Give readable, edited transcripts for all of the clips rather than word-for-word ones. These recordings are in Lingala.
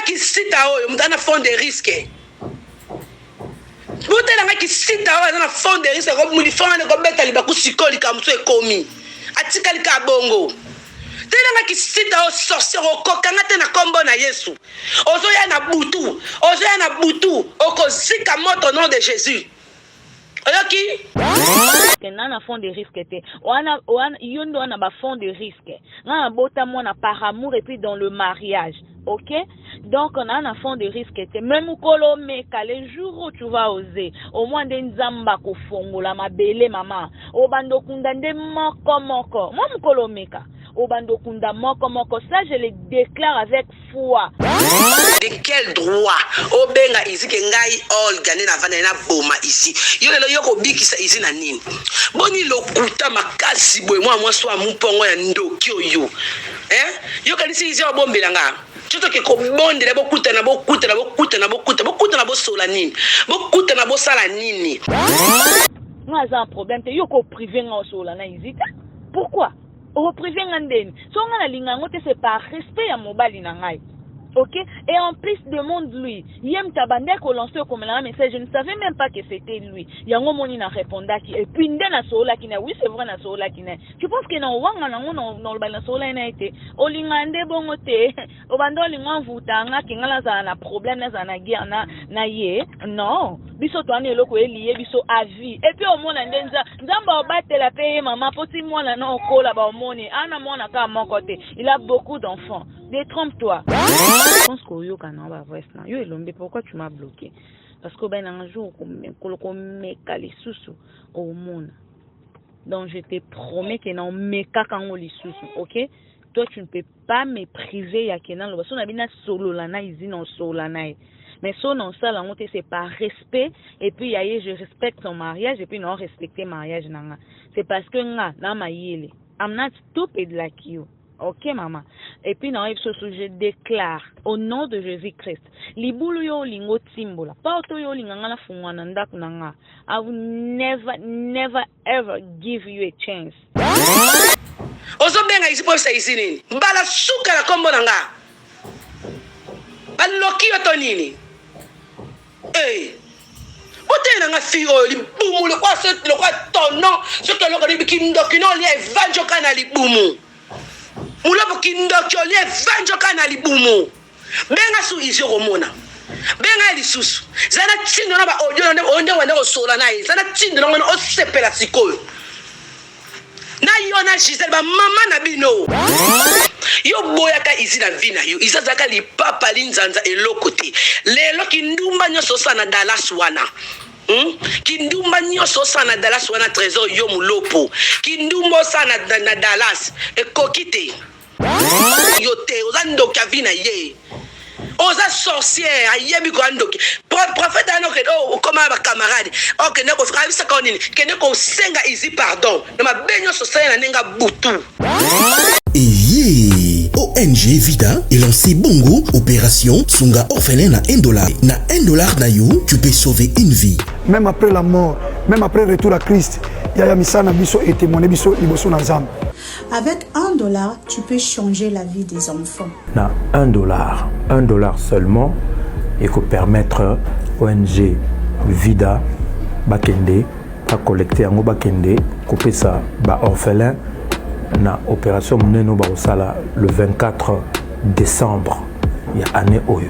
qui cite à eux, on a fond de risque. Vous qui cite à eux, on a fond de risque, comme nous disons, on a bête à l'ibacou sikoli comme ça est commis. Atikali ka bongo. Telanga qui cite à eux sorcier au kokangate na kombo na Yesu. Ozoya na butu, okozika moto nom de Jésus. Oyoki? Nana fond de risque était. Yondo on a ba fond de risque. Nana bota mona par amour et puis dans le mariage. OK? Donc on a un fond de risque était. Même kolo meka les jours où tu vas oser. Au moins des nzamba ko fongola mabele mama. Obando kunda nde moko. Moi mkolo meka. Obando kunda moko. Ça je le déclare avec foi. De quel droit obenga ici ke ngai Olga na vana na boma ici yo lelo yoko bikisa ici na nini boni lokuta makasi boy moi so amupongo ya ndoki oyo yo kanisi ici obombela nga choto ke ko bondela bokuta na bosola nini bokuta na bosala nini moi j'ai un problème te yoko privé nga osola na izita pourquoi o privé nga ndeni so nga na linga ngote c'est par respect ya mobali na ngai. OK? Et en plus, demande-lui. Yem tabande ko lancé comme un message. Je ne savais même pas que c'était lui. Yango moni na réponda qui. Et puis ndena sola qui na. Oui, c'est vrai na sola qui na. Tu penses que na wanga na no bala sola na été. Olingande bongote. Obando lingan vutanga ki ngala za na problème na za na guerre na ye. Non. Biso to ane loko elié biso à vie. Et puis au mona ndenza nzamba obatela paye maman poti mwana na okola ba omoni. Ana mona ka mon côté. Il a beaucoup d'enfants. Détrompe-toi. Je pense que yo kana ba voice na. Yo elombe pourquoi tu m'as bloqué? Parce que ben un jour ko meka lisusu au monde. Donc je te promets que non meka kango lisusu, OK? Toi tu ne peux pas me priver ya kenan lo so na bina solo la na izina solo na. Mais son non ça la monter c'est par respect et puis yaye je respecte ton mariage et puis non respecter mariage nanga. C'est parce que nga na mayele. I'm not stupid like you. OK, maman. Et puis, non, je déclare au nom de Jésus-Christ. Libulu yo lingo timbola. Pauto yo linganga fungwana ndaku nanga. I will never, ever give you a chance. Ozobenga isi posa isi nini? Mbala suka la kombo nanga. Baloki yo to nini? Hey. Ote nanga fiyo libumu le kwa tono. Soto loko libikindo kino li evanjo kana libumu. Mulapo kindokyo li evanjo kana libumu. Benga su isi romona. Benga lisusu. Zana tindo na ba audio onde wanda osola na yi. Zana tindo na osepela sikoyo. Na yona Giselle ba mama na bino. Yo boya ka izi na vina yo. Izazaka li papa linzanza elokote. Lelo kindumba nyoso sana Dallas wana. Kindumba nyoso sana Dallas wana trésor yo mulopo. Kindumba sana na Dallas ekokite. Yo te ozando kavina ye. Oza sorcière ayebi ko andoki. Prophète anoke comme ba camarade. OK neko frère ça konini. Keneko senga izi pardon. Na mabenyo so sana nenga butu. ONG Vida est lancé Bongo, opération Sunga orphelin na $1. Na $1 na you, tu peux sauver une vie. Même après la mort, même après le retour à Christ, Yaya Misana Biso et témoigné Biso Liboso Nazam. Avec $1, tu peux changer la vie des enfants. Na $1 seulement, et peut permettre ONG Vida Bakende à collecter en Bakende, couper ça ba orphelin. Na opération Mneno Barosala le 24 décembre il y a année Oyo.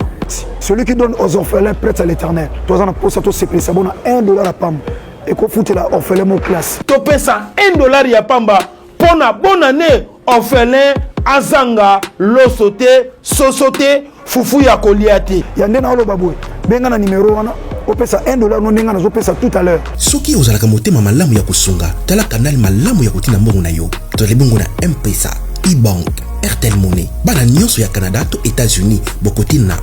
Celui qui donne aux orphelins prête à l'éternel. Toi on a posé tout c'est ça bon $1 à pam et qu'on fout la orphelin mon classe. Topé ça $1 ya pamba pour na bonne année orphelin azanga losote sosote fufu ya koliati. Ya ndena olo baboué. Benga na numéro wana opesa $1 no ndenga na zopesa tout à l'heure. Soki ozalaka motema malamu ya kusunga, tala kanali malamu ya kotina mbongo na yo. Tole bongo na M-Pesa, e-Bank, Airtel Money, bana nyonso ya Canada to États-Unis, bokotina.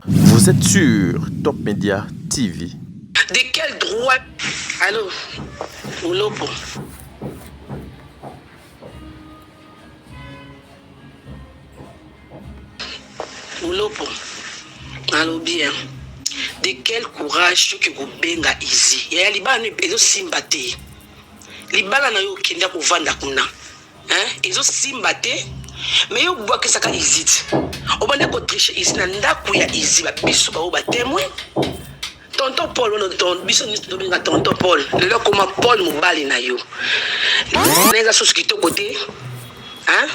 Vous êtes sur Top Media TV. De quel droit? Allô? Ulopo. Ulopo. Allô bien. De quel courage que vous benga ici? Ya libana ezo simbate. Libala na yo kenda kovanda kuna. Ezo simbate. mais yo bois que ça ka hésite on va ne tricher ici na ndaku ya ici ba biso ba o ba témoin tonton Paul on ton biso ni to binga tonton Paul le comment Paul mobali na yo les choses qui to côté hein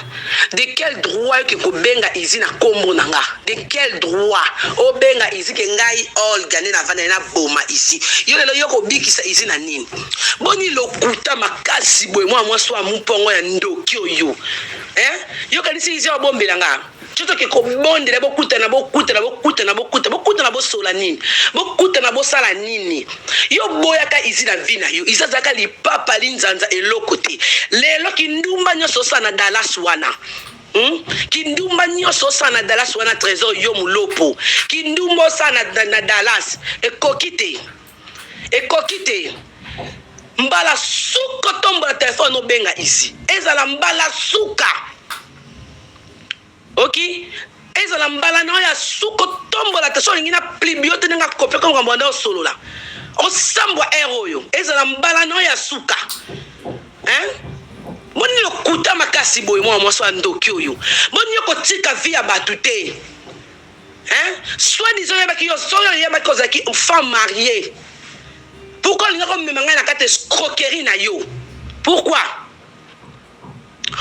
de quel droit que ko benga ici na kombo nanga de quel droit o benga ici ke ngai all gane na vana na boma ici yo lelo yo ko bikisa ici na nini boni lokuta makasi boy moi so amupongo ya ndoki oyo hein yo kanisi ici obombela nga choto ke ko bonde na bokuta na bosola nini bokuta na bosala nini yo boya ka ici na vina yo izazaka li papa linzanza elokote lelo kindumba nyoso sana Dallas wana kindumba nyoso sana Dallas wana trésor yo mulopo kindumba sana na Dallas ekokite mbala suka tomba telefone no benga ici ezala mbala suka ok ezala mbala na ya suko tombo la teso ngina plibiote nga kopia ko ngambonda solola o sambwa eroyo ezala mbala na ya suka hein boni lokuta makasi boy moi so ndoki oyo boni ko tika via batute hein soit disons yeba ki yo soyo yeba ko zaki femme mariée pourquoi linga ko memanga na kate escroquerie na yo pourquoi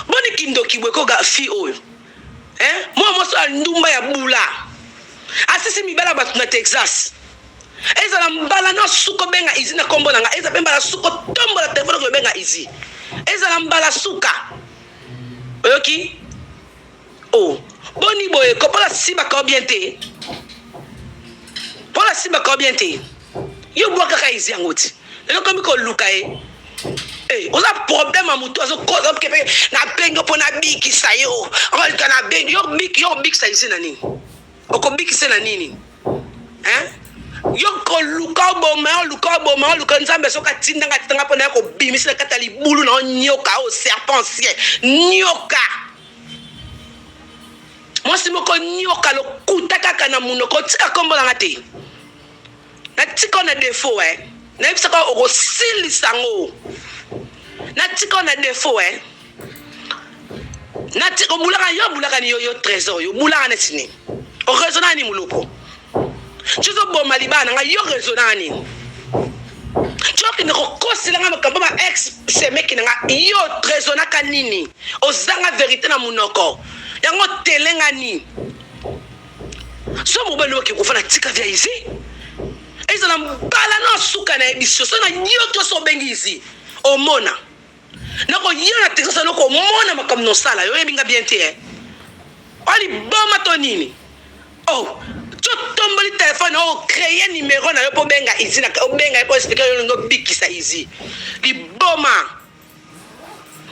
boni kindoki boy ko ga fi oyo hein moi so ndumba ya bula asisi mibala batu na Texas ezala mbala na suko benga izi na kombo nanga eza mbala suko tombo la telefone ko benga izi ezala mbala suka oyoki oh boni boye ko pola siba ka bien te yo boka ka izi ngoti lelo komi ko luka oza problème amuto azo koza kepe na bengo pona biki sayo on kana bengo yo biki sa ici na nini oko biki se na nini hein yo ko luka boma nzambe soka tinda ngatanga pona ko bimisa kata libulu na nyoka o serpentien nyoka moi si moko nyoka lo kutaka kana munoko tika kombo na ngate na tika na défaut na bisa ko o sili sango na tika na défaut na tika bulaka ni yo trésor yo bulaka na tini o raisonna ni mulupo chizo boma libana nga yo raisonna ni choki ne ko kosila nga makamba ma ex semeki nga yo raisonna kanini o zanga vérité na munoko yango telenga ni so mo bano ke ko fana tika via ici ezala mbala na suka na ebiso so na nyoto so bengizi o mona nako yona tekasa nako mona makamno sala yo ebinga bien te ali boma to nini oh to tomboli téléphone o créer numéro na yo po benga ici na o benga po expliquer yo ngo bikisa ici li boma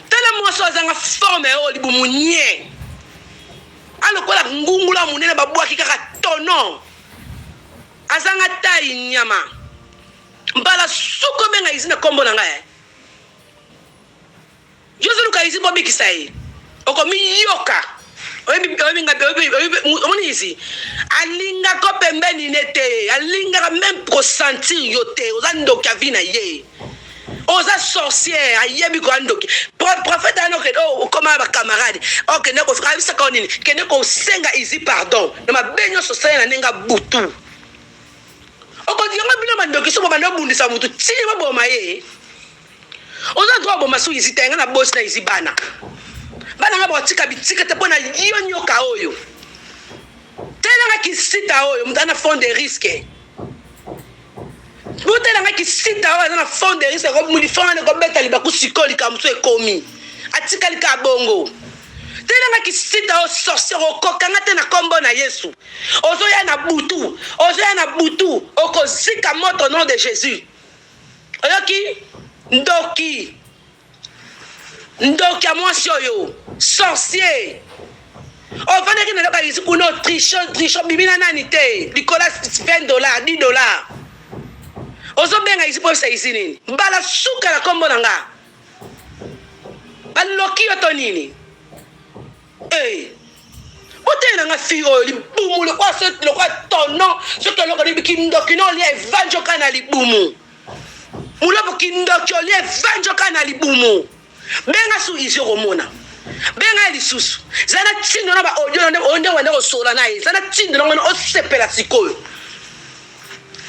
tala mo so zanga forme o li bumunye alo kola ngungula munene babwaki kaka tono azanga tai nyama mbala suko benga ici na kombo na ngai Joselu ka ici bobi kisai oko mi yoka omoni ici alinga ko pembeni nete alinga même ressentir yote ozando kavina ye oza sorcière ayebi ko andoki prophète anoke o koma ba camarade ok ne ko fra bisa ko nini kene ko senga ici pardon na mabenyo sosaya na nenga butu oko dianga bino mandoki so bando bundisa mutu tini maboma ye oza droit bo masu ici tenga na boss na ici bana nga botika bitika te pona nyoka oyo tela ki sita oyo mutana fond de risque botela nga ki sita oyo na fond de risque ko mulifana ko beta libaku sikoli ka muso ekomi atika lika bongo tela nga ki sita o sorcier o kokanga te na kombo na Yesu ozo ya na butu okozika moto nom de Jésus oyoki ndoki a mwasi oyo sorcier ovandaki na loka ici kuna trichon bibina nani te likola $20 $10 ozobenga ici po sa ici nini mbala suka na kombo na nga baloki yo to nini botela nga fi oyo libumu lokwa tono soki oloka libiki ndoki no lia evanjoka na libumu mulobo kindoki olia evanjoka na libumu benga su ici romona benga lisusu zana tindo na ba audio onde wende osola na ye zana tindo na o sepela sikoyo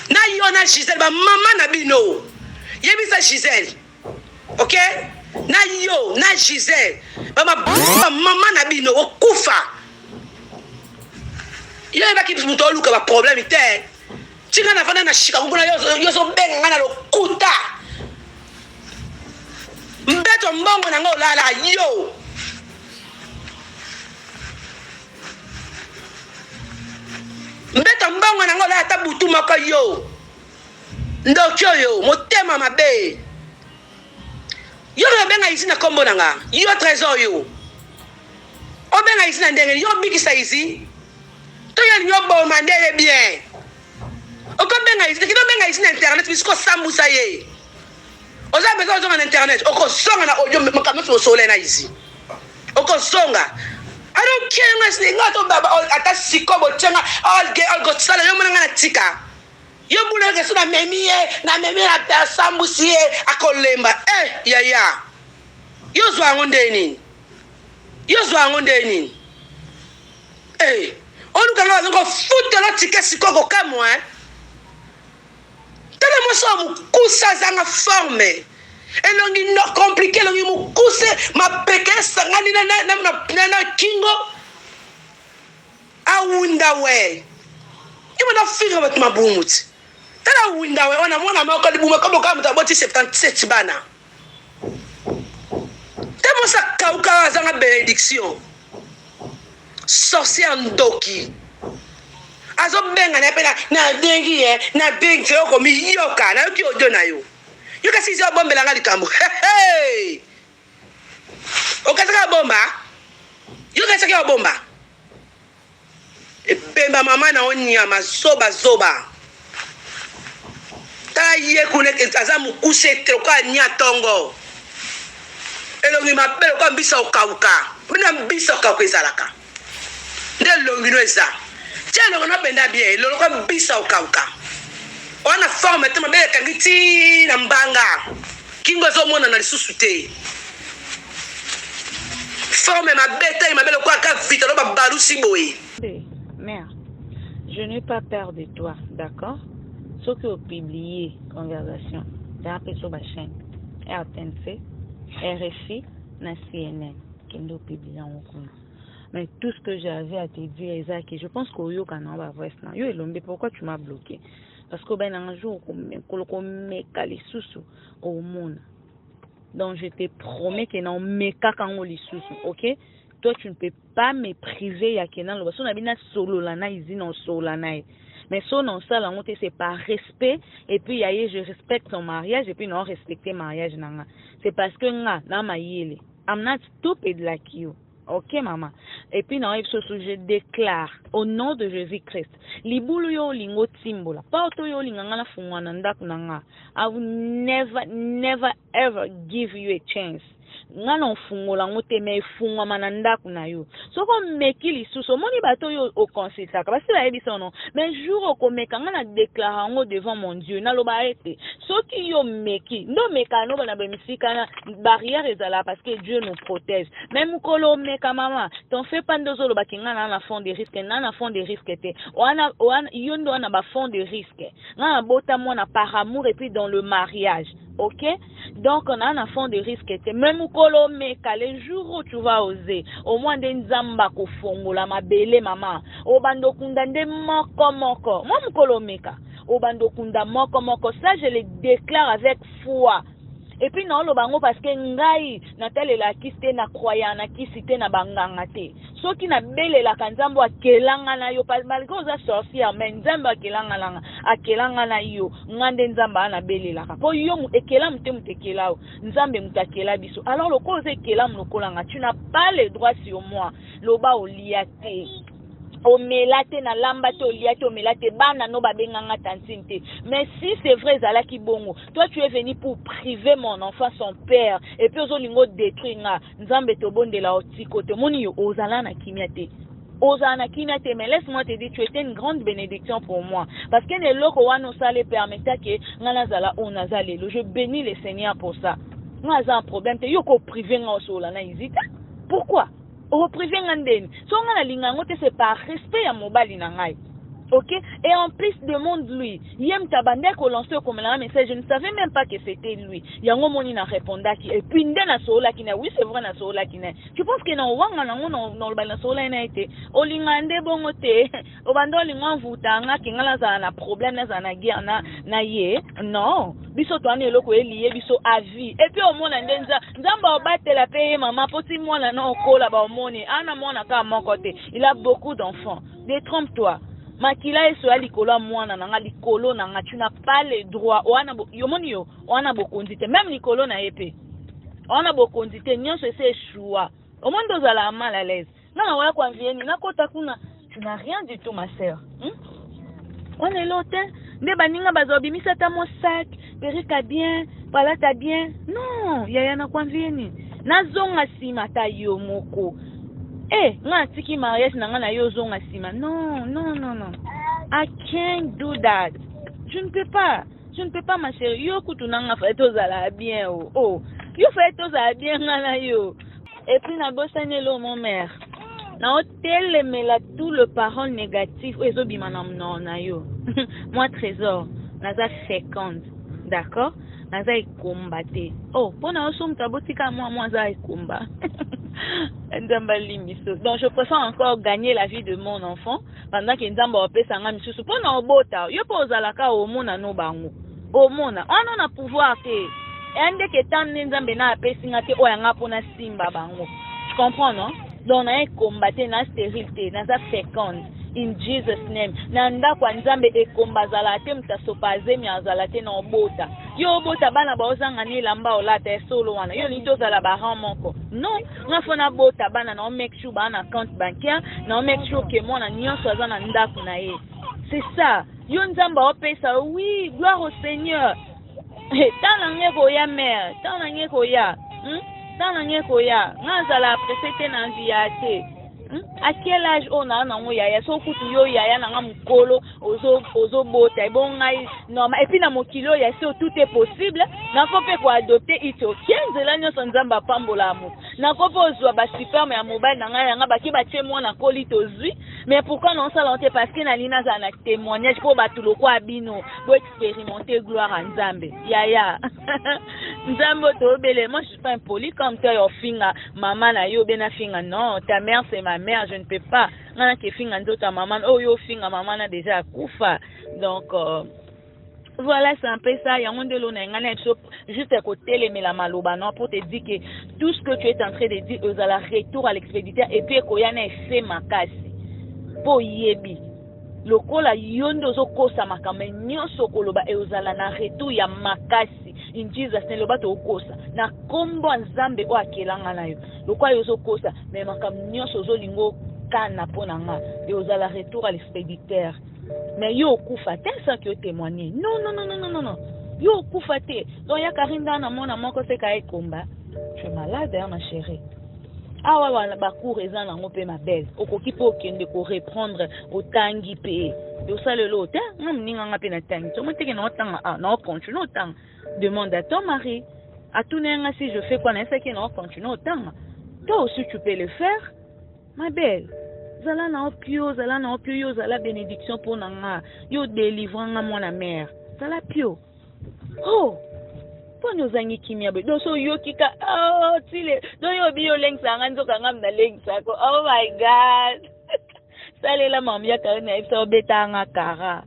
na yo na Giselle ba mama na bino yebisa Giselle okay na yo na Giselle ba mama na bino okufa yo ba ki muto luka ba problème te tinga na fana na shika ngona yo so benga na lokuta mbeto mbongo na ngola la yo mbeta mbongo na ngola ata butu moko yo ndokyo yo motema mabe yo benga ici na kombo nanga yo trésor yo o benga ici na ndenge yo bikisa ici to yo nyo bo mandele bien o ko benga ici kido benga ici na internet bisko sambusa ye o za bezo zo na internet o ko songa na audio makamoto sole na ici o ko songa I don't care ngasini ngato baba ata sikobo tsenga all got sala yo mwana na tika yo bula ke sona memi na persambusie akolemba ya yo zwa ngondeni oluka ngo futa la tika sikoko kamwa tele mo so mu kusa zanga forme elongi no compliqué longi mu kuse mapeke sangani na kingo awunda we ibo na figa bat mabumuti tala awunda we ona mwana mako libuma kabo kama taboti 77 bana temo sa kauka zanga bénédiction sorcier ndoki azo benga na pena na dengi na dengi ko mi yoka na yoki odona yo you can see your bomb la likambo hey okataka bomba you can see your bomba e bemba mama na onyama zoba ta ye kune kaza mukuse troka nya tongo elongi mabelo kwa mbisa okauka mina mbisa okauka ezalaka nde longi no eza tiano na benda bien lolo kwa mbisa okauka ona forme te mabele kangiti na mbanga kingo zo mona na lisusu te forme mabeta mabele kwa ka vita lo ba balusi boye mère je n'ai pas peur de toi d'accord ce que vous publiez conversation t'as appelé sur ma chaîne RTNC RFI na CNN qui nous publie en compte. Mais tout ce que j'avais à te dire Isaac, je pense qu'au yo kana ba voice na yo elombe pourquoi tu m'as bloqué parce que ben un jour qu'on me kalisusu au monde. Donc je te promets que non meka kango lisusu, OK? Toi tu ne peux pas me priver ya kenan lo so na bina solo la na izi non solo la na. Mais so non ça la honte c'est par respect et puis yaye je respecte ton mariage et puis non respecter mariage nanga. C'est parce que nga na mayele. I'm not stupid like you. Ok, maman. Et puis, non, je déclare au nom de Jésus-Christ. Libulu yo lingo timbola. Pauto yo linganga na fungwana ndaku nanga. I will never, ever give you a chance. Nga no fungola ngote me fungwa mananda kuna yo. So ko meki lisuso moni bato yo au consulta. Parce que la édition non. Mais jour au meka nga na déclare ngo devant mon Dieu. Na lo ba ete. So ki yo meki. No meka no bana bemisika na barrière ezala parce que Dieu nous protège. Même kolo meka mama. T'en fais pas ndozo lo bakinga na fond de risque. Na fond de risque te. Oana yondo na ba fond de risque. Na bota mo na par amour et puis dans le mariage. OK? Donc on a un fond de risque. Même kolo meka les jours où tu vas oser au moins des nzamba ko fongola mabele mama o bando kunda nde moko moi mkolo meka o bando kunda moko ça je le déclare avec foi. Et puis non lo bango parce que ngai na tele la kiste na croyant na kisite na banganga te soki na bele la kanzambo akelanga na yo malgré oza sorcière mais nzamba akelanga na yo ngande nzamba na bele la po yo mu ekela mute mutekela nzambe mutakela biso alors le cause ekela mukolanga tu n'as pas le droit sur moi loba oliate omelate na lambate oliate omelate bana no babenganga tantinte. Mais si c'est vrai zala ki bongo toi tu es venu pour priver mon enfant son père et puis ozolingo détruire nga nzambe to bondela otiko te moni yo ozala na kimiate ozana kinate. Mais laisse-moi te dire tu étais une grande bénédiction pour moi parce que ne loko wano sale permetta que ngana zala onazalelo. Je bénis le Seigneur pour ça. Nga za un problème te yoko priver nga osola na izita Pourquoi? Au privé nganden. So ngana lingango te c'est par respect ya mobali na ngai. Ok? Et en plus demande lui. Yem tabande ko lancer comme un message, je ne savais même pas que c'était lui. Yango moni na réponda ki et puis ndena sola ki na oui c'est vrai na sola ki na. Tu penses que na wanga na no ba na sola na été. Olingande bongo te. Obando lingan vutanga ki ngala za na problème na za na guerre na ye. Non. Biso to ane loko elié biso à vie. Et puis au mona ndenza nzamba obatela paye maman poti mwana na okola ba omoni. Ana mona ka mon côté. Il a beaucoup d'enfants. Détrompe-toi. Makila eso ya likolo mwana nanga likolo nanga tu n'as pas le droit wana yomoni yo wana bokondite même likolo na yepe wana bokondite nyonso c'est choix au monde ozala mal à l'aise na waya kwa vieni na kota kuna tu n'as rien du tout ma sœur on est l'autre nde baninga bazobimisa ta mo sac perika bien voilà ta bien non yaya na kwa vieni na zonga sima ta yo moko. Eh, nga tiki mariage nanga na yo zonga sima. Non, non, non, non. I can't do that. Je ne peux pas. Je ne peux pas, ma chérie. Yo kutu nanga fa tozala bien oh. Oh, yo fa tozala bien ngana yo. Et puis na bosane lo mon mère. Na hôtel mais là tout le parole négatif ezo bimana non na yo. Moi trésor, naza 50. D'accord? Naza combattre. Oh, pona osum tabotika moi za combat. Donc je préfère encore gagner la vie de mon enfant pendant que nzamba opesa nga misusu pona obota yo po ozalaka omona no bango omona on a pouvoir te ende ke tan nzambe na apesi nga te oyanga pona simba bango tu comprends non donc na combattre na stérilité na za féconde in Jesus name nanda kwa nzambe ekomba zala te mtasopaze mi azala te na obota yo obota bana baozanga ni lamba olata solo wana yo ni tozala ba moko non nga fona bota bana na make sure bana compte bancaire na make sure que mona nyonso azana ndaku na ye c'est ça yo nzamba opesa oui gloire au Seigneur tana ngeko ya mère tana ngeko ya tana ngeko ya nga zala presete na nzia te. À quel âge on a nango yaya so kutu yo yaya nanga mukolo ozo bota bon ngai normal et puis na mokilo ya so tout est possible na faut pe ko adopter ito 15 la nyo nzamba pambola mu na ko po zo ba super mais mobile nanga yanga ba ki ba tie mo na kolito zui mais pourquoi non ça l'ont parce que na lina za na témoignage pour ba tulo kwa bino pour expérimenter gloire à nzambe yaya nzambo to bele moi je suis pas impoli comme toi yo finga maman na yo bena finga non ta mère c'est ma mère, je ne peux pas. Oh, yo finga maman a déjà koufa. Donc voilà, c'est un peu ça. Il y a un de l'on juste à côté mais la maloba non pour te dire que tout ce que tu es en train de dire aux à la retour à l'expéditeur et puis qu'il y a un effet makasi. Po yebi. Lokola yondo zo kosa makame nyonso koloba e ozala na retour ya makasi in Jesus ne loba to kosa na kombo nzambe o akelanga na yo lokola yo zo kosa mais makame nyonso zo lingo kana pona nga e ozala retour à l'expéditeur mais yo kufa te sans que témoigner non yo kufa te donc ya karinda na mona moko se ka ekomba tu es malade hein, ma chérie. Ah ouais, ba cour eza nango pe ma belle okoki po kende ko reprendre otangi pe yo sale l'autre ngam ninga nga pe na tangi to moteke na otanga na continue otanga demande à ton mari à tout nenga si je fais quoi na ça qui na continue otanga toi aussi tu peux le faire ma belle zala na opio yo zala bénédiction pour nanga yo délivranga mon mère zala pio oh pone ozangi kimia be donc so yo kika oh tile donc yo bi yo lengsa nga nzoka nga mna lengsa ko oh my god salela mamia ka na ifsa betanga kara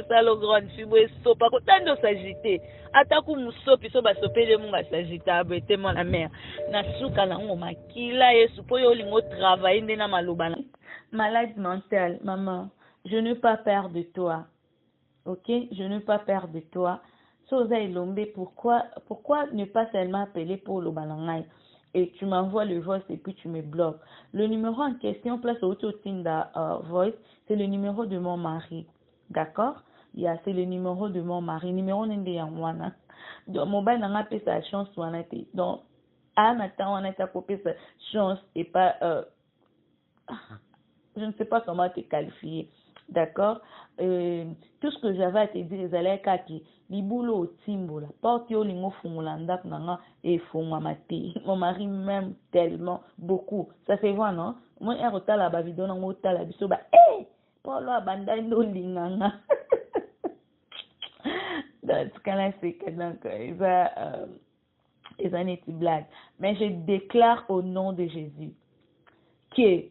salo grande fibo sopa ko tando s'agiter ataku musopi so ba sopele munga s'agita bete mon la mère na suka na ngo makila yesu po yo lingo travailler ndena maloba malade mentale maman je n'ai pas peur de toi ok je n'ai pas peur de toi. Pourquoi ne pas seulement appeler pour le balangaï et tu m'envoies le voice et puis tu me bloques. Le numéro en question, place au Tinda voice, c'est le numéro de mon mari. D'accord? C'est le numéro de mon mari. Numéro n'ende yangwana. Donc, mobile n'a pas sa chance ou en été. Donc, à matin, on a coupé sa chance et pas, je ne sais pas comment te qualifier. D'accord? Tout ce que j'avais à te dire, ils allaient kaki. Libulo au timbo, la porte yo lingo fungolanda nanga et fungwamate. Mon mari m'aime tellement beaucoup. Ça se voit, non? Moi, un retard là-bas, vidéo, non, retard là, biso, bah, eh! Polo abanda no linganga. Dans ce cas-là, c'est que donc, ils ont été blagues. Mais je déclare au nom de Jésus que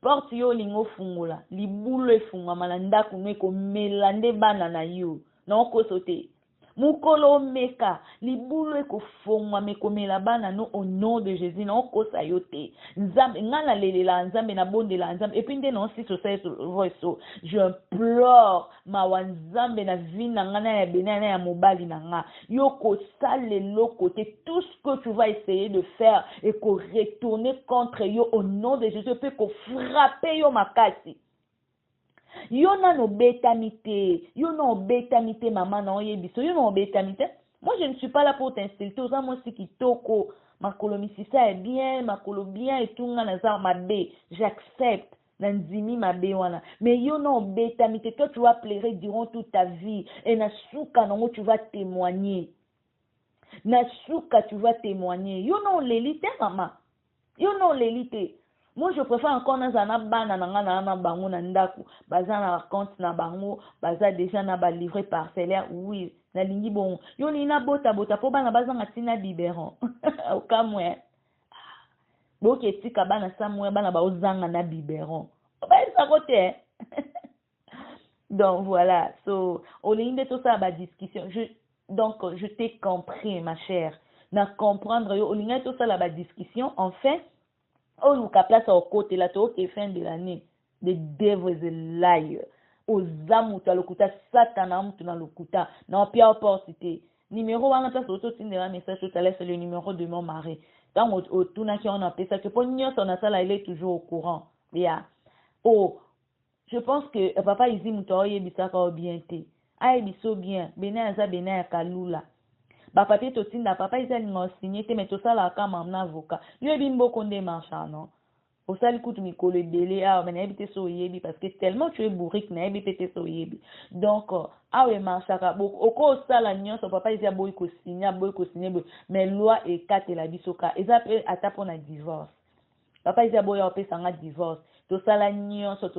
porte yo lingo fungola, libulo e funga malanda kunwe ko melande bana na yo. Non ko sote. Mukolo meka, libulo e ko funga me ko melabana no au nom de Jésus. Non ko sayote. Nzambe ngala lele la nzambe na bonde la nzambe. Et puis non si so voice. Je implore ma wanzambe na vina ngana ya benana ya mobali na nga. Yo ko sale lo côté tout ce que tu vas essayer de faire et ko retourner contre yo au nom de Jésus peut ko frapper yo makasi. Yo na no betamite, yo no betamite maman na oyebiso, yo no betamite. Moi je ne suis pas là pour t'insulter, aux moi c'est qui toko, ma colomissi ça est bien, ma colo bien et tout nga na ma bé, j'accepte. Nanzimi ma béwana. Mais yo no betamite, toi tu vas pleurer durant toute ta vie et na souka nango tu vas témoigner. Na souka tu vas témoigner. Yo no l'élite maman. Yo no l'élite. Moi, je préfère encore dans un bana na bango na ndaku, baza na compte na bango, baza déjà na ba livré parcellaire, oui, na lingi bon. Yo ni na bota po bana baza na tina biberon. Au kamwe. Bo ke tika bana samwe bana ba ozanga na biberon. Ba ça côté. Donc voilà, so au ligne de tout ça ba discussion. Donc je t'ai compris ma chère. Na comprendre yo au ligne de tout ça la ba discussion en fait. Oh, nous place au côté là, tout est fin de l'année. The devil is a liar. Aux âmes, tu as le kuta, Satan, tu as le kuta. Non, pire opportunité. Numéro 1, place auto, tu as un message tout à l'heure, c'est le numéro de mon mari. Dans au tout, on a fait ça. Que pour nous, on a ça, il est toujours au courant. Yeah. Oh, je pense que papa, il dit, mouton, il est bien. Ah, il est bien. Benaza, Kalula. Ba papier to tinda papa ils allaient signer te mais tout ça là comme un avocat yo bimbo konde marchand non au sali kutu mi kole délai ah mais n'habite so yebi parce que tellement tu es bourrique n'habite so yebi donc ah ouais marchaka au ko sala nyonso papa ils a boy ko signer mais loi et kate la bisoka ils appellent ata pour un divorce papa ils a boy a pesa nga divorce to sala nyonso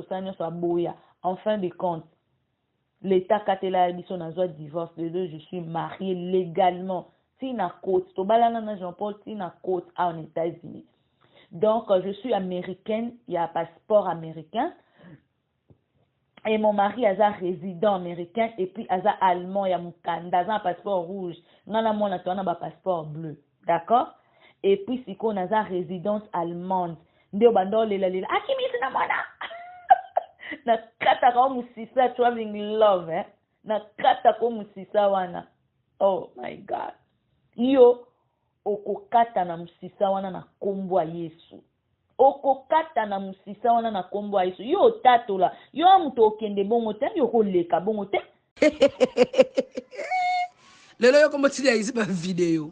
boya en fin de compte l'État katela biso na zo divorce de deux je suis mariée légalement si na côte to balana na Jean-Paul si na côte en États-Unis donc je suis américaine il y a un passeport américain et mon mari a un résident américain et puis a un allemand il y a mon candidat un passeport rouge ngana mona to na ba passeport bleu d'accord et puis si qu'on a une résidence allemande ndio bando lela akimisi na mona na kata ko musisa traveling love na kata ko musisa wana oh my god yo okokata na musisa wana na kombo ya Yesu okokata na musisa wana na kombo ya Yesu yo tatola yo muto okende bongo te yo koleka bongo te lelo yo kombo tili izi ba video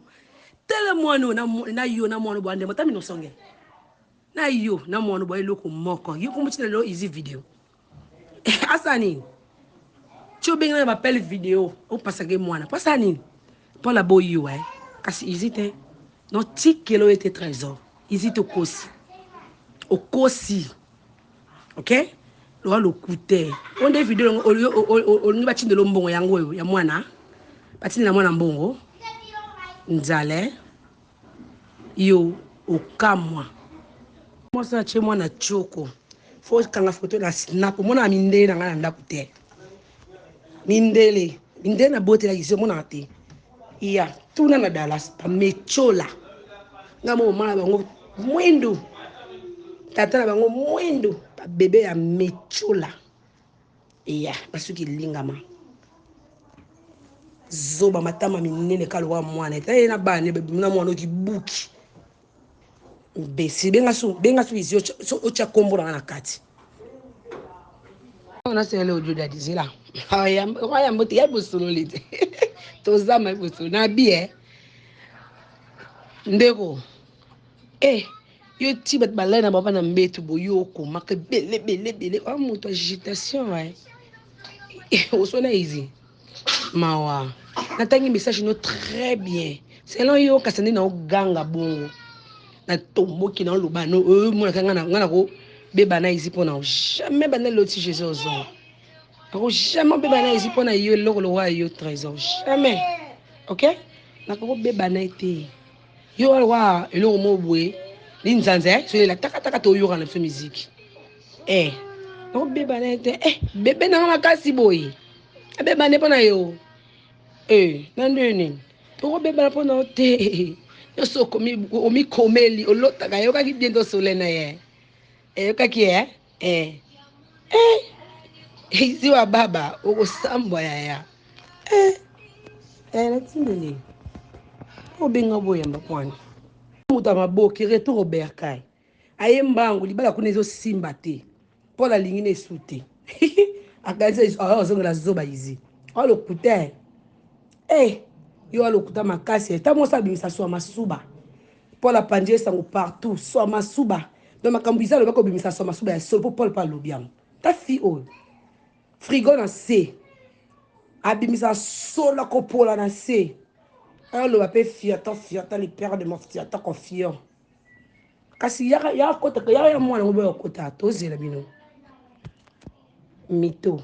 tele mwana na yo na mwana bwande motami no songe na yo na mwana bwa eloko moko yo kombo tili lelo izi video Asani, tu bien m'appelle vidéo, on passe à moi. Pas ça ni, pas la boy ouais. Parce qu'ils étaient, non tic kilo était trésor. Ils étaient au kosi, ok? Le coûté. On des vidéos, on n'y va de l'ombon yango ya moi na, bâti na moi na mbongo, nzale, yo au kamwa. Moi ça chez moi na choko. Faut kanga photo na snap mona mindele na ngana ndaku te mindele na bote la gizo mona te iya tuna na Dallas pa mechola ngamo mala bango mwendo tata na bango mwendo pa bébé ya mechola iya basuki lingama zoba matama minene kalwa mwana ta na bane na mwana ki buki besi benga su izio ocha kombo na kati on a sele ojo da dizila aya mbote ya bosololite to zama boso na bie ndeko Yo ti bat balai na baba na mbetu boyo ko make bele. Oh moto agitation ouais. Osona easy. Mawa. Natangi message no très bien. Selon yo kasani na ganga bongo. Na tombo ki na loba no mo na ko beba na easy pona jamais bana loti Jésus ozon. Ako jamais beba na easy pona yo lokolo wa yo trésor. Jamais. OK? Na ko beba na été. Yo wa eloko mo boye. Linzanze so la taka to yo kana musique. No beba na été. Bebe na makasi boy. Beba ne pona yo. Nandeni. To beba na pona te. Yo so komi komeli olota ga yo ka ki biento solena ye. Yo ka ki Izi wa baba oko sambwa ya. Natindeli. O benga boya mbakwani. Muta maboki retour au berkai. Aye mbangu libala kunezo simba te. Pola lingine sute. Akaza zonga zoba izi. Alo kuta. Yo alo kuta makasi. Ta mosa bimisa so masuba. Pola panje sango partout so masuba. Donc makambiza lo bako bimisa so masuba ya sol po Paul pa lobiam. Ta fi o. Frigo na se. Abimisa so la kopola na se. Alors, on peut fier, les pères de mon fier, t'as confiant. Kasi ya kota, ya moi, on va au kota, tous les bino. Mito.